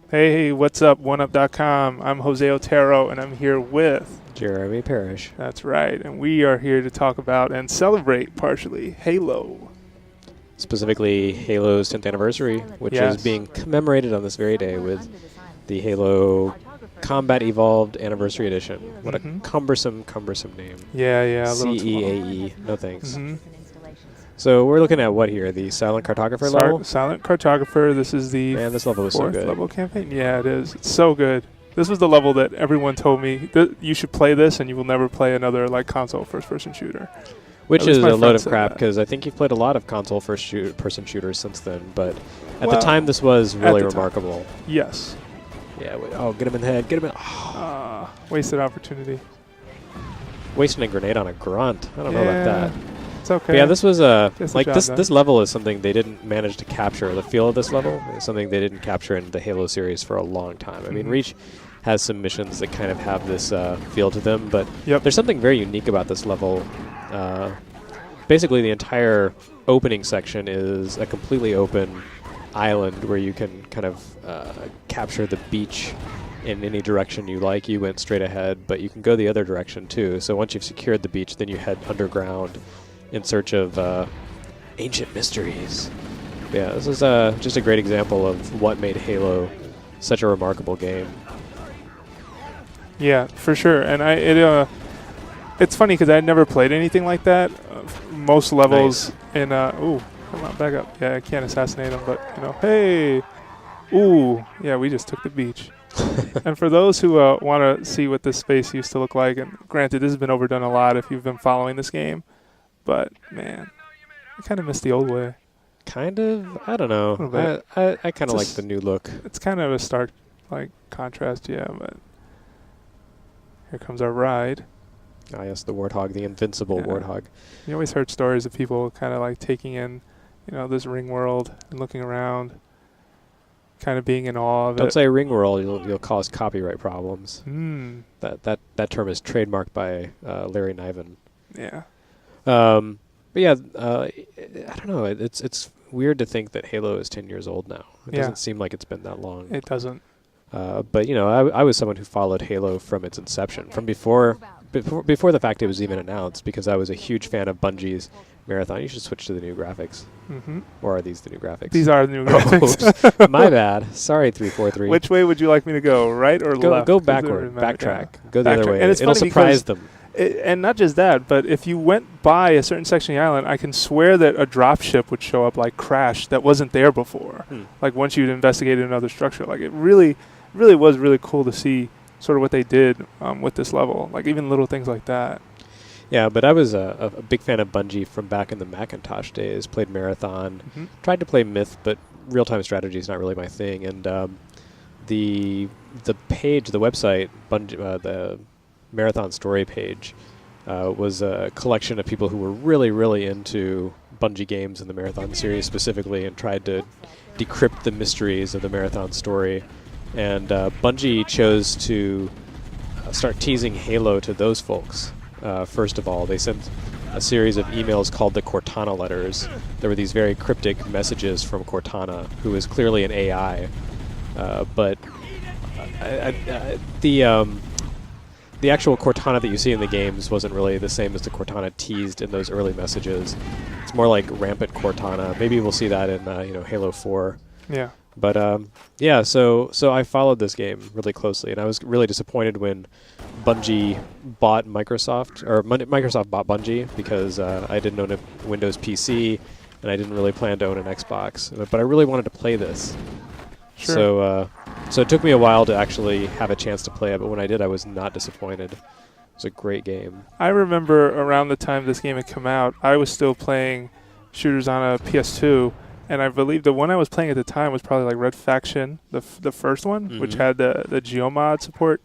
Hey, what's up, OneUp.com? I'm Jose Otero, and I'm here with... Jeremy Parrish. That's right, and we are here to talk about and celebrate, partially, Halo. Specifically, Halo's 10th anniversary, which is being commemorated on this very day with the Halo Combat Evolved Anniversary Edition. What a cumbersome name. Yeah, CEAE. No thanks. So we're looking at what here? The Silent Cartographer level? Silent Cartographer. This is the this level is so good. level campaign. Yeah, it is. It's so good. This was the level that everyone told me that you should play this and you will never play another like console first-person shooter. Which is a load of crap because I think you've played a lot of console first-person shooters since then. But at the time, this was really remarkable. Yes. Yeah. Oh, get him in the head. Get him in. Wasted opportunity. Wasting a grenade on a grunt. I don't know about that. It's okay. But yeah, this was this level is something they didn't manage to capture. The feel of this level is something they didn't capture in the Halo series for a long time. I mean, Reach has some missions that kind of have this feel to them, but there's something very unique about this level. Basically, the entire opening section is a completely open island where you can kind of capture the beach in any direction you like. You went straight ahead, but you can go the other direction too. So once you've secured the beach, then you head underground in search of ancient mysteries. Yeah, this is just a great example of what made Halo such a remarkable game. Yeah, for sure. And it's funny because I never played anything like that. Most levels in ooh, come on, back up. Yeah, I can't assassinate him, but hey, ooh, yeah, we just took the beach. And for those who want to see what this space used to look like, and granted, this has been overdone a lot if you've been following this game. But, man, I kind of miss the old way. Kind of? I don't know. I kind of like the new look. It's kind of a stark, contrast, yeah, but here comes our ride. Ah, yes, the Warthog, the invincible Warthog. You always heard stories of people kind of, taking in, this ring world and looking around, kind of being in awe of it. Don't say ring world, you'll cause copyright problems. That term is trademarked by Larry Niven. Yeah. But yeah, I don't know. It's weird to think that Halo is 10 years old now. It doesn't seem like it's been that long. It doesn't. But I was someone who followed Halo from its inception, from before the fact it was even announced, because I was a huge fan of Bungie's Marathon. You should switch to the new graphics. Or are these the new graphics? These are the new graphics. My bad. Sorry, 343. Which way would you like me to go? Right or left? Go backward. Backtrack. Go the other way. And it'll surprise them. And not just that, but if you went by a certain section of the island, I can swear that a dropship would show up crashed that wasn't there before. Once you'd investigated another structure. It really was really cool to see sort of what they did with this level. Even little things like that. Yeah, but I was a big fan of Bungie from back in the Macintosh days. Played Marathon, tried to play Myth, but real-time strategy is not really my thing. And the page, the website, the Marathon story page, was a collection of people who were really, really into Bungie games and the Marathon series specifically, and tried to decrypt the mysteries of the Marathon story. And Bungie chose to start teasing Halo to those folks. First of all, they sent a series of emails called the Cortana letters. There were these very cryptic messages from Cortana, who is clearly an AI, but the actual Cortana that you see in the games wasn't really the same as the Cortana teased in those early messages. It's more like rampant Cortana. Maybe we'll see that in Halo 4. Yeah. But yeah, so I followed this game really closely, and I was really disappointed when Bungie bought Microsoft, or Microsoft bought Bungie, because I didn't own a Windows PC, and I didn't really plan to own an Xbox. But I really wanted to play this. Sure. So it took me a while to actually have a chance to play it, but when I did, I was not disappointed. It was a great game. I remember around the time this game had come out, I was still playing shooters on a PS2, and I believe the one I was playing at the time was probably Red Faction, the first one, which had the Geomod support.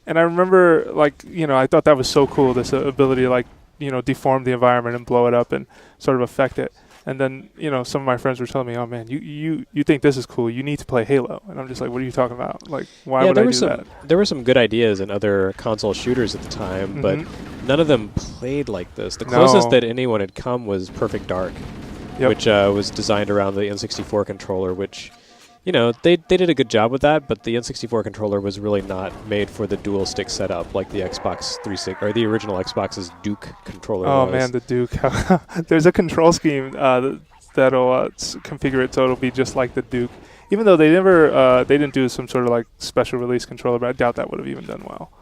And I remember, I thought that was so cool, this ability to, deform the environment and blow it up and sort of affect it. And then, some of my friends were telling me, oh, man, you think this is cool. You need to play Halo. And I'm just like, what are you talking about? Why would I do that? There were some good ideas in other console shooters at the time, but none of them played like this. The closest that anyone had come was Perfect Dark, which was designed around the N64 controller, which you know, they did a good job with that, but the N64 controller was really not made for the dual stick setup like the Xbox 360 or the original Xbox's Duke controller Oh was. man, the Duke. There's a control scheme that'll configure it so it'll be just like the Duke. Even though they never, they didn't do some sort of like special release controller, but I doubt that would have even done well.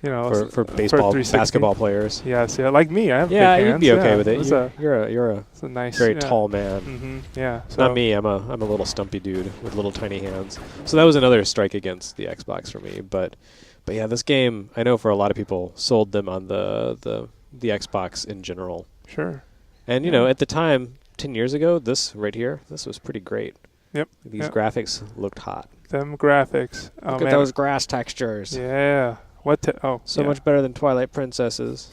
You know, for baseball, 360. basketball players. Yes, yeah, like me. I have Yeah, big you'd hands. be okay Yeah, with it. You're it's a nice, very tall man. Mm-hmm. Yeah, so Not me. I'm a little stumpy dude with little tiny hands. So that was another strike against the Xbox for me. But yeah, this game, I know for a lot of people, sold them on the Xbox in general. Sure. And you know, at the time, 10 years ago, this right here, this was pretty great. Yep. These graphics looked hot. Them graphics. Oh, Look man. at those grass textures. Yeah. So much better than Twilight Princesses.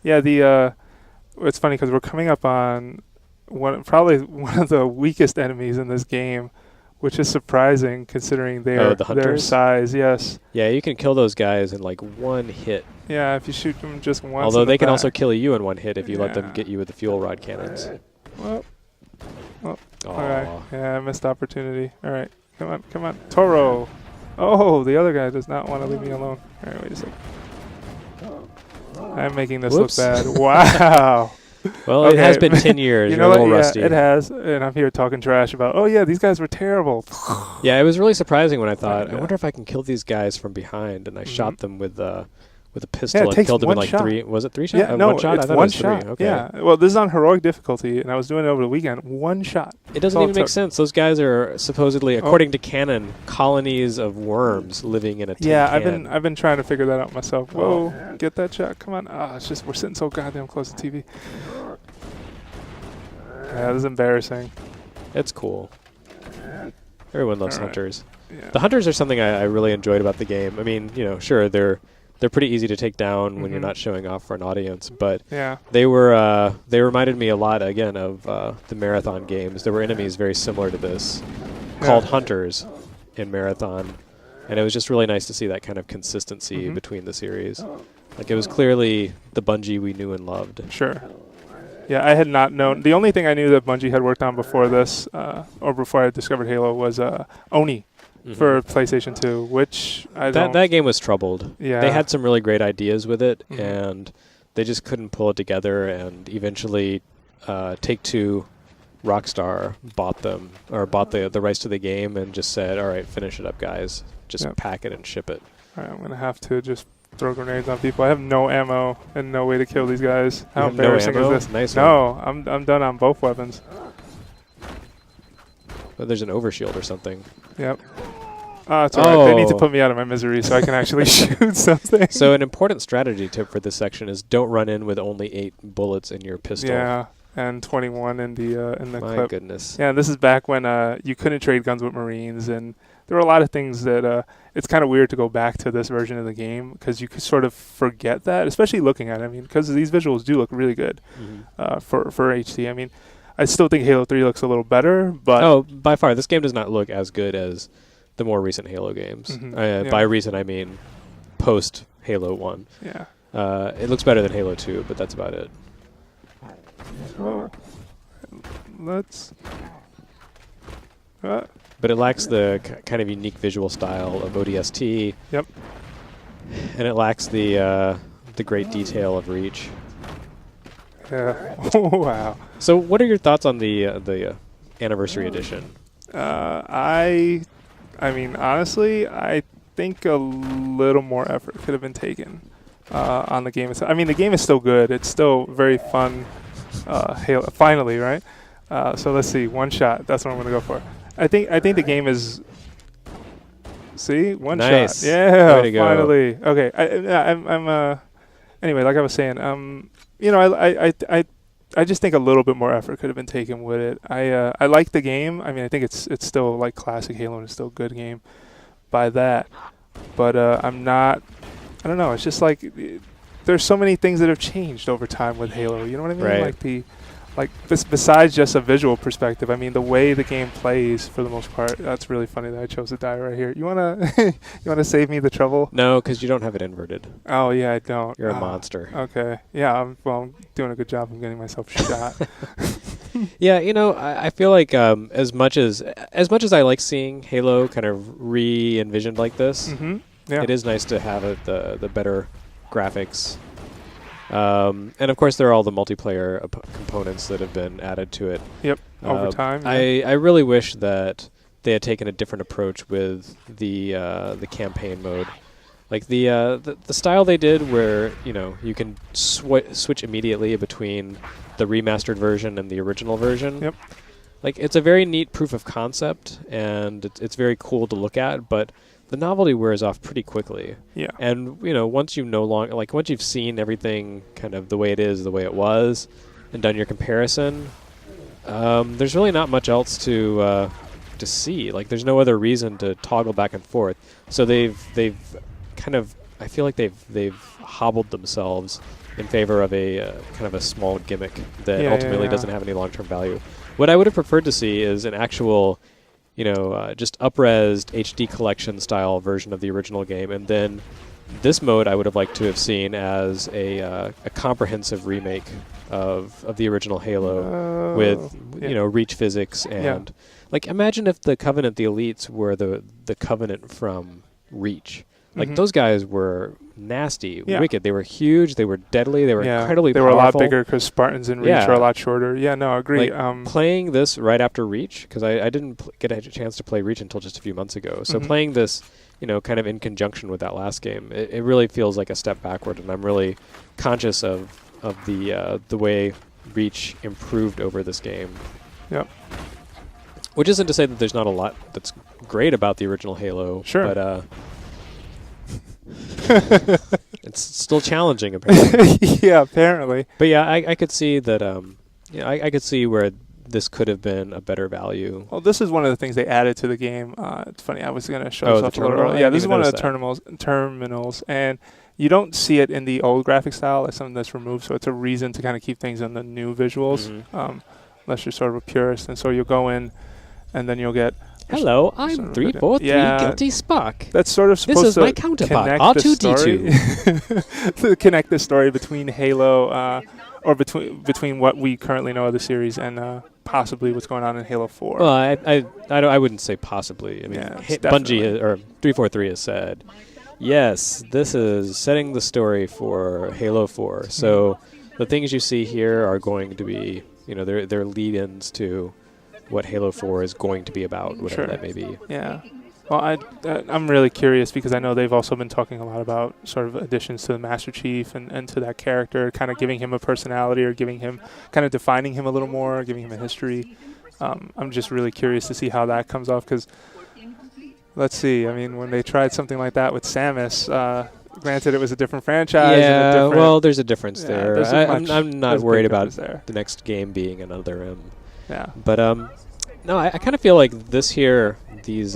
Yeah, it's funny because we're coming up on probably one of the weakest enemies in this game, which is surprising considering their size. Yes. Yeah, you can kill those guys in like one hit. Yeah, if you shoot them just once. Although they can also kill you in one hit if you let them get you with the fuel rod cannons. Well, all right. Yeah, missed opportunity. All right, come on, Toro. Oh, the other guy does not want to leave me alone. All right, wait a second. I'm making this look bad. Wow. Well, it has been 10 years. You're a little rusty. It has, and I'm here talking trash about, oh yeah, these guys were terrible. Yeah, it was really surprising when I thought, I wonder if I can kill these guys from behind, and I shot them with a pistol and killed them in like 3. Was it 3 shots? Yeah, no, one shot? it's I thought one it was shot. 3. Okay. Yeah, well, this is on heroic difficulty, and I was doing it over the weekend. One shot. It doesn't even make sense. Those guys are supposedly, according to canon, colonies of worms living in a tin can. I've been trying to figure that out myself. Whoa, get that shot. Come on. It's just we're sitting so goddamn close to TV. Yeah, this is embarrassing. It's cool. Everyone loves hunters. Yeah. The hunters are something I really enjoyed about the game. I mean, you know, sure, they're pretty easy to take down when you're not showing off for an audience, but they reminded me a lot again of the Marathon games. There were enemies very similar to this called hunters in Marathon, and it was just really nice to see that kind of consistency between the series. Like, it was clearly the Bungie we knew and loved. Sure. Yeah, I had not known. The only thing I knew that Bungie had worked on before this, or before I discovered Halo, was Oni for PlayStation 2, which that game was troubled. Yeah. They had some really great ideas with it, and they just couldn't pull it together, and eventually Take-Two, Rockstar bought the rights to the game and just said, all right, finish it up, guys. Just pack it and ship it. All right, I'm going to have to just throw grenades on people. I have no ammo and no way to kill these guys. How embarrassing is this? Nice I'm done on both weapons. But there's an overshield or something. Yep. It's all right. They need to put me out of my misery so I can actually shoot something. So an important strategy tip for this section is don't run in with only 8 bullets in your pistol. Yeah, and 21 in the clip. My goodness. Yeah, this is back when you couldn't trade guns with Marines, and there were a lot of things that it's kind of weird to go back to this version of the game because you could sort of forget that, especially looking at it. I mean, because these visuals do look really good for HD. I mean, I still think Halo 3 looks a little better, but by far, this game does not look as good as the more recent Halo games. By recent, I mean post Halo 1. Yeah. It looks better than Halo 2, but that's about it. Whoa. Let's. But it lacks the kind of unique visual style of ODST. Yep. And it lacks the great detail of Reach. Yeah. Wow. So, what are your thoughts on the Anniversary Edition? I mean, honestly, I think a little more effort could have been taken on the game. I mean, the game is still good. It's still very fun. Halo, finally, right? So let's see. One shot. That's what I'm going to go for. I think the game is. See, one shot. Yeah, way to go. Finally. Okay. I'm. Anyway, like I was saying, you know, I just think a little bit more effort could have been taken with it. I like the game. I mean, I think it's still like classic Halo and it's still a good game by that. But I'm not. I don't know. It's just like there's so many things that have changed over time with Halo. You know what I mean? Right. Like besides just a visual perspective, I mean the way the game plays for the most part. That's really funny that I chose to die right here. You wanna save me the trouble? No, because you don't have it inverted. Oh yeah, I don't. You're a monster. Okay. Yeah. I'm doing a good job of getting myself shot. Yeah, I feel like as much as I like seeing Halo kind of re-envisioned like this, Yeah. it is nice to have the better graphics. And of course, there are all the multiplayer components that have been added to it. Yep. Over time. I really wish that they had taken a different approach with the campaign mode. Like the style they did, where you can switch immediately between the remastered version and the original version. Yep. Like, it's a very neat proof of concept, and it's very cool to look at, but the novelty wears off pretty quickly. Yeah. And once you've seen everything kind of the way it is, the way it was, and done your comparison, there's really not much else to see. Like, there's no other reason to toggle back and forth. So they've kind of, I feel like they've hobbled themselves in favor of a kind of a small gimmick that ultimately doesn't have any long-term value. What I would have preferred to see is an actual, just up-resed HD collection style version of the original game, and then this mode I would have liked to have seen as a comprehensive remake of the original Halo with reach physics and like, imagine if the Covenant, the Elites, were the Covenant from Reach. Like, those guys were nasty, wicked. They were huge. They were deadly. They were incredibly powerful. They were a lot bigger because Spartans in Reach are a lot shorter. Yeah, no, I agree. Like, playing this right after Reach, because I didn't get a chance to play Reach until just a few months ago. So playing this, kind of in conjunction with that last game, it really feels like a step backward, and I'm really conscious of the way Reach improved over this game. Yep. Which isn't to say that there's not a lot that's great about the original Halo. Sure. But it's still challenging, apparently. Yeah, apparently. But yeah, I could see that. I could see where this could have been a better value. Well, this is one of the things they added to the game. It's funny. I was going to show this off a little terminal? earlier. Yeah, this is one of the terminals, and you don't see it in the old graphic style. It's something that's removed, so it's a reason to kind of keep things on the new visuals, unless you're sort of a purist. And so you'll go in, and then you'll get. Hello, I'm 343 Guilty Spock. That's sort of supposed to This is my counterpart, R2-D2. To connect the story between Halo, or between what we currently know of the series and possibly what's going on in Halo 4. Well, I wouldn't say possibly. I mean, Bungie or 343 has said, yes, this is setting the story for Halo 4. So the things you see here are going to be, they're lead-ins to what Halo 4 is going to be about, whatever that may be. Yeah. Well, I'm really curious because I know they've also been talking a lot about sort of additions to the Master Chief and to that character, kind of giving him a personality or giving him, kind of defining him a little more, giving him a history. I'm just really curious to see how that comes off because, let's see, I mean, when they tried something like that with Samus, granted it was a different franchise. Yeah, well, there's a difference there. I'm not worried about the next game being another Yeah. But no, I kind of feel like this here, these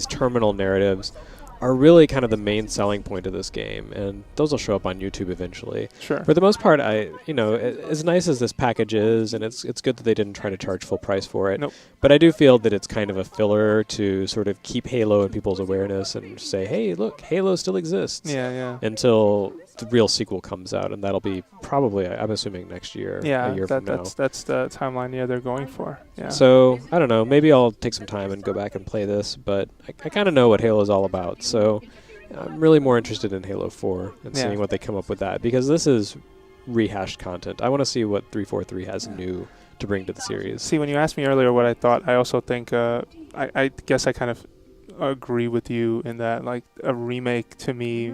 terminal narratives are really kind of the main selling point of this game, and those will show up on YouTube eventually. Sure. For the most part, as nice as this package is, and it's good that they didn't try to charge full price for it. Nope. But I do feel that it's kind of a filler to sort of keep Halo in people's awareness and say, hey, look, Halo still exists. Yeah. Until the real sequel comes out, and that'll be probably, I'm assuming, next year. Yeah, a year from now. That's the timeline. Yeah, they're going for. Yeah. So I don't know. Maybe I'll take some time and go back and play this, but I kind of know what Halo is all about. So I'm really more interested in Halo 4 and seeing what they come up with that, because this is rehashed content. I want to see what 343 has new to bring to the series. See, when you asked me earlier what I thought, I also think I guess I kind of agree with you in that, like, a remake to me,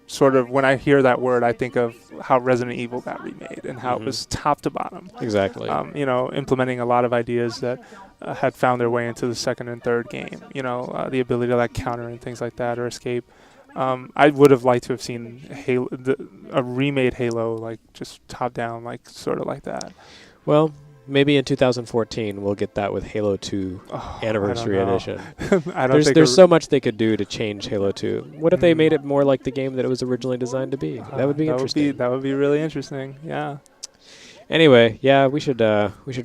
sort of, when I hear that word, I think of how Resident Evil got remade and how it was top to bottom. Exactly. Implementing a lot of ideas that had found their way into the second and third game. The ability to like counter and things like that or escape. I would have liked to have seen a remade Halo, like just top down, like sort of like that. Well, maybe in 2014 we'll get that with Halo 2 Anniversary Edition. There's so much they could do to change Halo 2. What if they made it more like the game that it was originally designed to be? That would be interesting. That would be really interesting. Yeah. Anyway, yeah, we should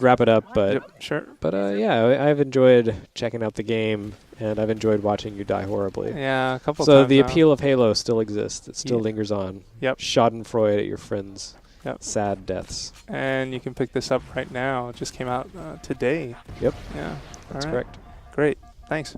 wrap it up. But sure. But I've enjoyed checking out the game, and I've enjoyed watching you die horribly. Yeah, a couple times. So the appeal of Halo still exists. It still lingers on. Yep. Schadenfreude at your friends. Yep. Sad deaths. And you can pick this up right now. It just came out today. Yep. Yeah. That's All right. correct. Great. Thanks.